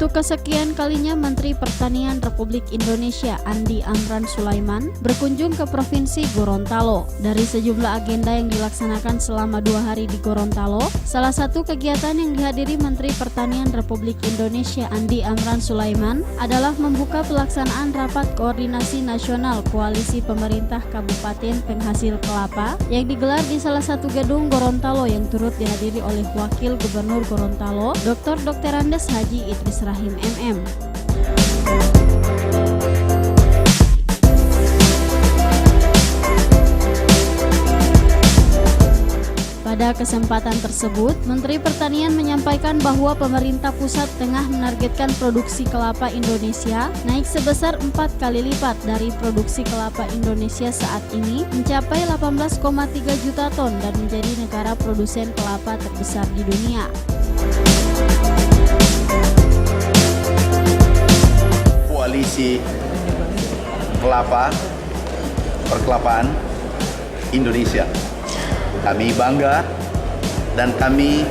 Untuk kesekian kalinya Menteri Pertanian Republik Indonesia Andi Amran Sulaiman berkunjung ke Provinsi Gorontalo. Dari sejumlah agenda yang dilaksanakan selama 2 hari di Gorontalo, salah satu kegiatan yang dihadiri Menteri Pertanian Republik Indonesia Andi Amran Sulaiman adalah membuka pelaksanaan Rapat Koordinasi Nasional Koalisi Pemerintah Kabupaten Penghasil Kelapa yang digelar di salah satu gedung Gorontalo yang turut dihadiri oleh Wakil Gubernur Gorontalo, Dr. Andes Haji Idris Rahim MM. Pada kesempatan tersebut, Menteri Pertanian menyampaikan bahwa pemerintah pusat tengah menargetkan produksi kelapa Indonesia naik sebesar 4 kali lipat dari produksi kelapa Indonesia saat ini mencapai 18,3 juta ton dan menjadi negara produsen kelapa terbesar di dunia. Koalisi perkelapaan Indonesia. Kami bangga dan kami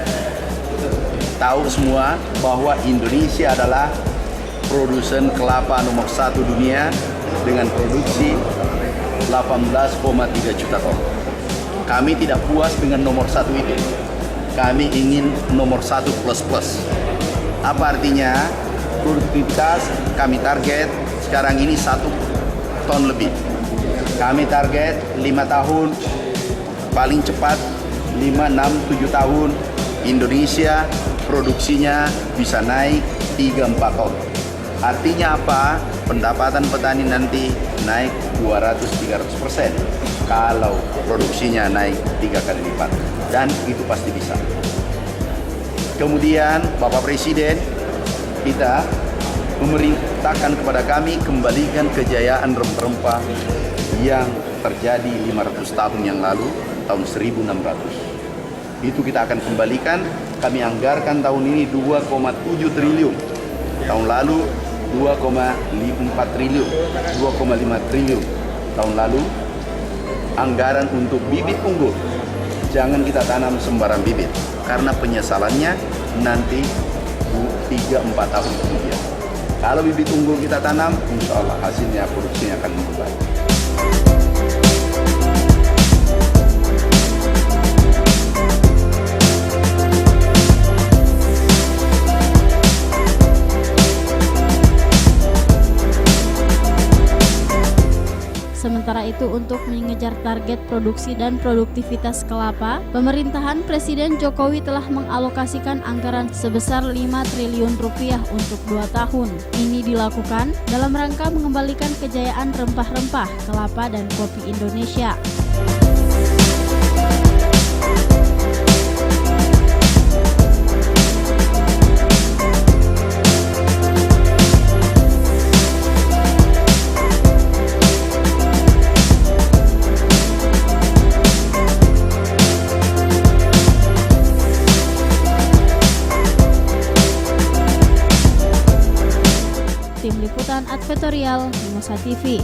tahu semua bahwa Indonesia adalah produsen kelapa nomor 1 dunia dengan produksi 18,3 juta ton. Kami tidak puas dengan nomor 1 itu. Kami ingin nomor 1 plus. Apa artinya? Produktivitas kami target sekarang ini 1 ton lebih. Kami target 5 tahun, paling cepat 5, 6, 7 tahun Indonesia produksinya bisa naik 3-4 ton. Artinya apa? Pendapatan petani nanti naik 200-300% kalau produksinya naik 3 kali lipat, dan itu pasti bisa. Kemudian Bapak Presiden kita memerintahkan kepada kami kembalikan kejayaan rempah-rempah yang terjadi 500 tahun yang lalu, tahun 1600. Itu kita akan kembalikan. Kami anggarkan tahun ini 2,7 triliun. Tahun lalu 2,4 triliun, 2,5 triliun. Tahun lalu anggaran untuk bibit unggul. Jangan kita tanam sembarang bibit, karena penyesalannya nanti 3-4 tahun kemudian. Kalau bibit unggul kita tanam, insya Allah hasilnya, produksinya akan membaik. Sementara itu, untuk mengejar target produksi dan produktivitas kelapa, pemerintahan Presiden Jokowi telah mengalokasikan anggaran sebesar 5 triliun rupiah untuk 2 tahun. Ini dilakukan dalam rangka mengembalikan kejayaan rempah-rempah, kelapa, dan kopi Indonesia. Tim Liputan Advertorial Mimosa TV.